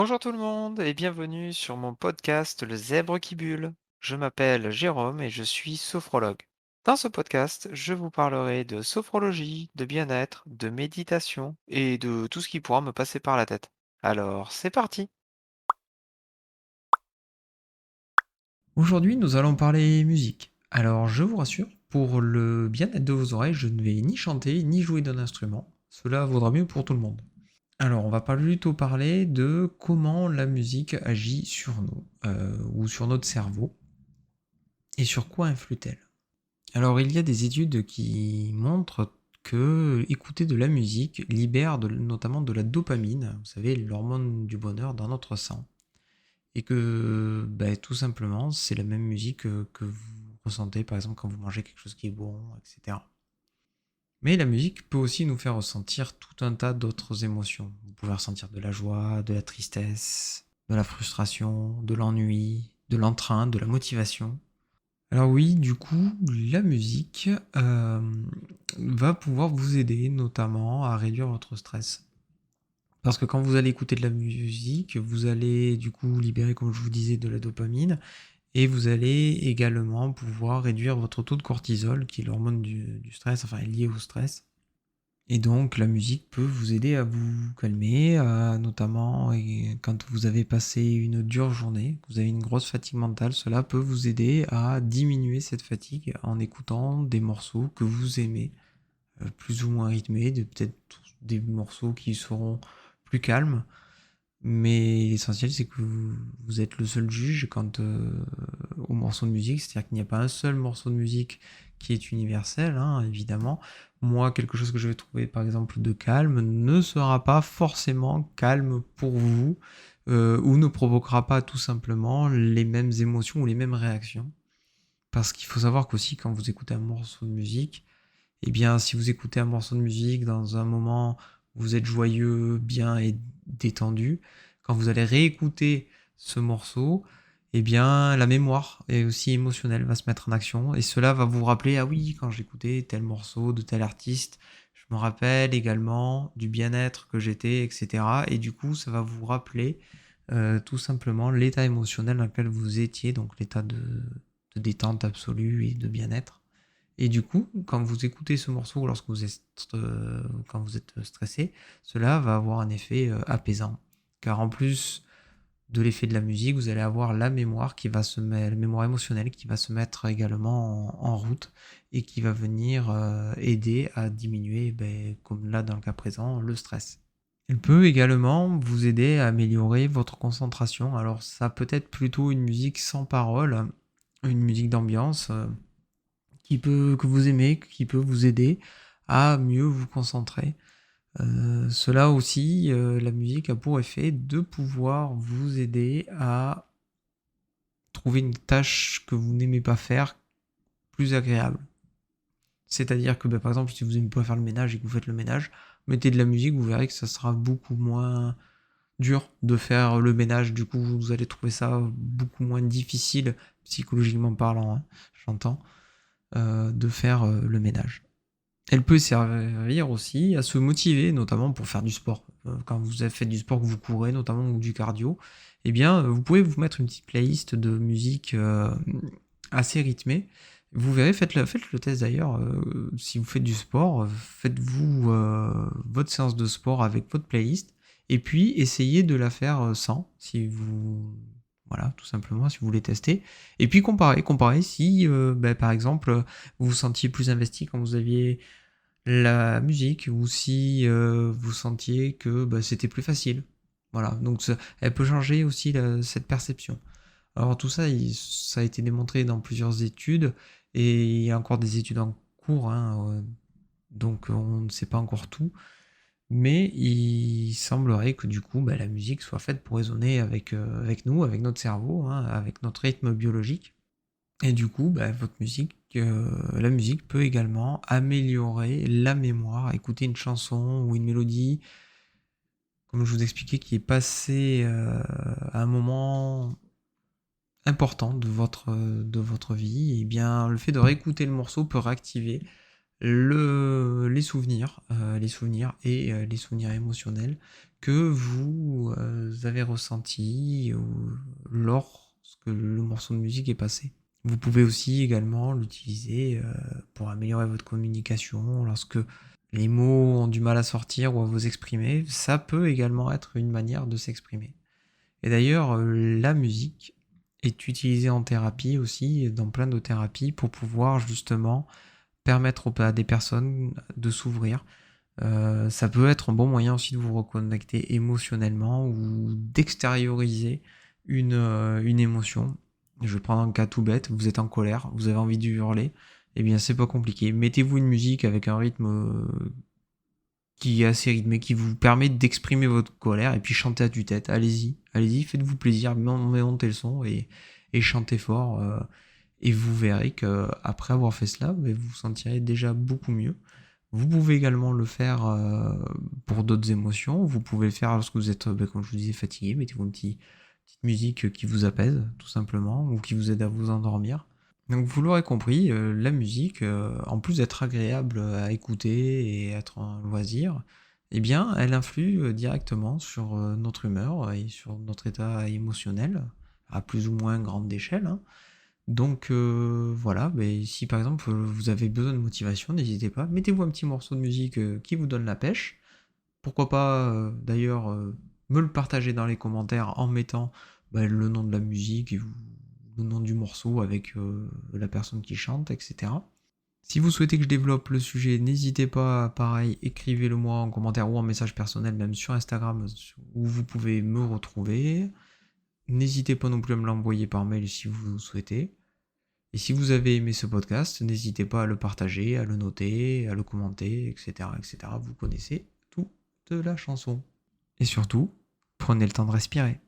Bonjour tout le monde et bienvenue sur mon podcast Le Zèbre qui bulle. Je m'appelle Jérôme et je suis sophrologue. Dans ce podcast, je vous parlerai de sophrologie, de bien-être, de méditation et de tout ce qui pourra me passer par la tête. Alors, c'est parti. Aujourd'hui, nous allons parler musique. Alors, je vous rassure, pour le bien-être de vos oreilles, je ne vais ni chanter ni jouer d'un instrument. Cela vaudra mieux pour tout le monde. Alors, on va pas plutôt parler de comment la musique agit sur nous, ou sur notre cerveau, et sur quoi influe-t-elle. Alors, il y a des études qui montrent que écouter de la musique libère notamment de la dopamine, vous savez, l'hormone du bonheur dans notre sang. Et que tout simplement, c'est la même musique que vous ressentez par exemple quand vous mangez quelque chose qui est bon, etc. Mais la musique peut aussi nous faire ressentir tout un tas d'autres émotions. Vous pouvez ressentir de la joie, de la tristesse, de la frustration, de l'ennui, de l'entrain, de la motivation. Alors oui, du coup, la musique va pouvoir vous aider notamment à réduire votre stress. Parce que quand vous allez écouter de la musique, vous allez du coup libérer, comme je vous disais, de la dopamine et vous allez également pouvoir réduire votre taux de cortisol, qui est l'hormone du stress, enfin lié au stress. Et donc la musique peut vous aider à vous calmer, notamment quand vous avez passé une dure journée, que vous avez une grosse fatigue mentale, cela peut vous aider à diminuer cette fatigue en écoutant des morceaux que vous aimez, plus ou moins rythmés, peut-être des morceaux qui seront plus calmes. Mais l'essentiel, c'est que vous êtes le seul juge quant au morceau de musique, c'est-à-dire qu'il n'y a pas un seul morceau de musique qui est universel, hein, évidemment. Moi, quelque chose que je vais trouver, par exemple, de calme, ne sera pas forcément calme pour vous, ou ne provoquera pas tout simplement les mêmes émotions ou les mêmes réactions. Parce qu'il faut savoir qu'aussi, quand vous écoutez un morceau de musique, eh bien, si vous écoutez un morceau de musique dans un moment où vous êtes joyeux, bien et détendu, quand vous allez réécouter ce morceau, eh bien, la mémoire et aussi émotionnelle va se mettre en action et cela va vous rappeler, ah oui, quand j'écoutais tel morceau de tel artiste, je me rappelle également du bien-être que j'étais, etc. Et du coup, ça va vous rappeler tout simplement l'état émotionnel dans lequel vous étiez, donc l'état de détente absolue et de bien-être. Et du coup, quand vous écoutez ce morceau lorsque quand vous êtes stressé, cela va avoir un effet apaisant. Car en plus de l'effet de la musique, vous allez avoir la mémoire la mémoire émotionnelle qui va se mettre également en route et qui va venir aider à diminuer, comme là dans le cas présent, le stress. Elle peut également vous aider à améliorer votre concentration. Alors ça peut être plutôt une musique sans parole, une musique d'ambiance, que vous aimez, qui peut vous aider à mieux vous concentrer. Cela aussi, la musique a pour effet de pouvoir vous aider à trouver une tâche que vous n'aimez pas faire plus agréable. C'est-à-dire que par exemple, si vous n'aimez pas faire le ménage et que vous faites le ménage, mettez de la musique, vous verrez que ça sera beaucoup moins dur de faire le ménage. Du coup, vous allez trouver ça beaucoup moins difficile, psychologiquement parlant, hein, j'entends, de faire le ménage. Elle peut servir aussi à se motiver, notamment pour faire du sport. Quand vous avez fait du sport, que vous courez, notamment, ou du cardio, eh bien, vous pouvez vous mettre une petite playlist de musique assez rythmée. Vous verrez, faites le test d'ailleurs, si vous faites du sport, faites-vous votre séance de sport avec votre playlist, et puis essayez de la faire sans, si vous... Voilà, tout simplement, si vous voulez tester. Et puis comparez si, par exemple, vous vous sentiez plus investi quand vous aviez la musique ou si vous sentiez que c'était plus facile. Voilà, donc elle peut changer aussi cette perception. Alors tout ça, ça a été démontré dans plusieurs études et il y a encore des études en cours, hein, donc on ne sait pas encore tout. Mais il semblerait que du coup, la musique soit faite pour résonner avec nous, avec notre cerveau, hein, avec notre rythme biologique. Et du coup, la musique peut également améliorer la mémoire. Écouter une chanson ou une mélodie, comme je vous expliquais, qui est passée à un moment important de votre vie, et bien le fait de réécouter le morceau peut réactiver les souvenirs et les souvenirs émotionnels que vous avez ressentis lorsque le morceau de musique est passé. Vous pouvez aussi également l'utiliser pour améliorer votre communication lorsque les mots ont du mal à sortir ou à vous exprimer. Ça peut également être une manière de s'exprimer. Et d'ailleurs, la musique est utilisée en thérapie aussi, dans plein de thérapies, pour pouvoir justement permettre à des personnes de s'ouvrir. Ça peut être un bon moyen aussi de vous reconnecter émotionnellement ou d'extérioriser une émotion. Je vais prendre un cas tout bête, vous êtes en colère, vous avez envie de hurler, eh bien c'est pas compliqué. Mettez-vous une musique avec un rythme qui est assez rythmé, qui vous permet d'exprimer votre colère et puis chantez à tue-tête. Allez-y, allez-y, faites-vous plaisir, montez le son et chantez fort. Et vous verrez que après avoir fait cela, vous vous sentirez déjà beaucoup mieux. Vous pouvez également le faire pour d'autres émotions. Vous pouvez le faire lorsque vous êtes, comme je vous disais, fatigué. Mettez-vous une petite musique qui vous apaise, tout simplement, ou qui vous aide à vous endormir. Donc vous l'aurez compris, la musique, en plus d'être agréable à écouter et être un loisir, eh bien, elle influe directement sur notre humeur et sur notre état émotionnel, à plus ou moins grande échelle, hein. Donc voilà, mais si par exemple vous avez besoin de motivation, n'hésitez pas, mettez-vous un petit morceau de musique qui vous donne la pêche. Pourquoi pas d'ailleurs me le partager dans les commentaires en mettant le nom de la musique et le nom du morceau avec la personne qui chante, etc. Si vous souhaitez que je développe le sujet, n'hésitez pas, pareil, écrivez-le moi en commentaire ou en message personnel, même sur Instagram, où vous pouvez me retrouver. N'hésitez pas non plus à me l'envoyer par mail si vous souhaitez. Et si vous avez aimé ce podcast, n'hésitez pas à le partager, à le noter, à le commenter, etc., etc. Vous connaissez tout de la chanson. Et surtout, prenez le temps de respirer.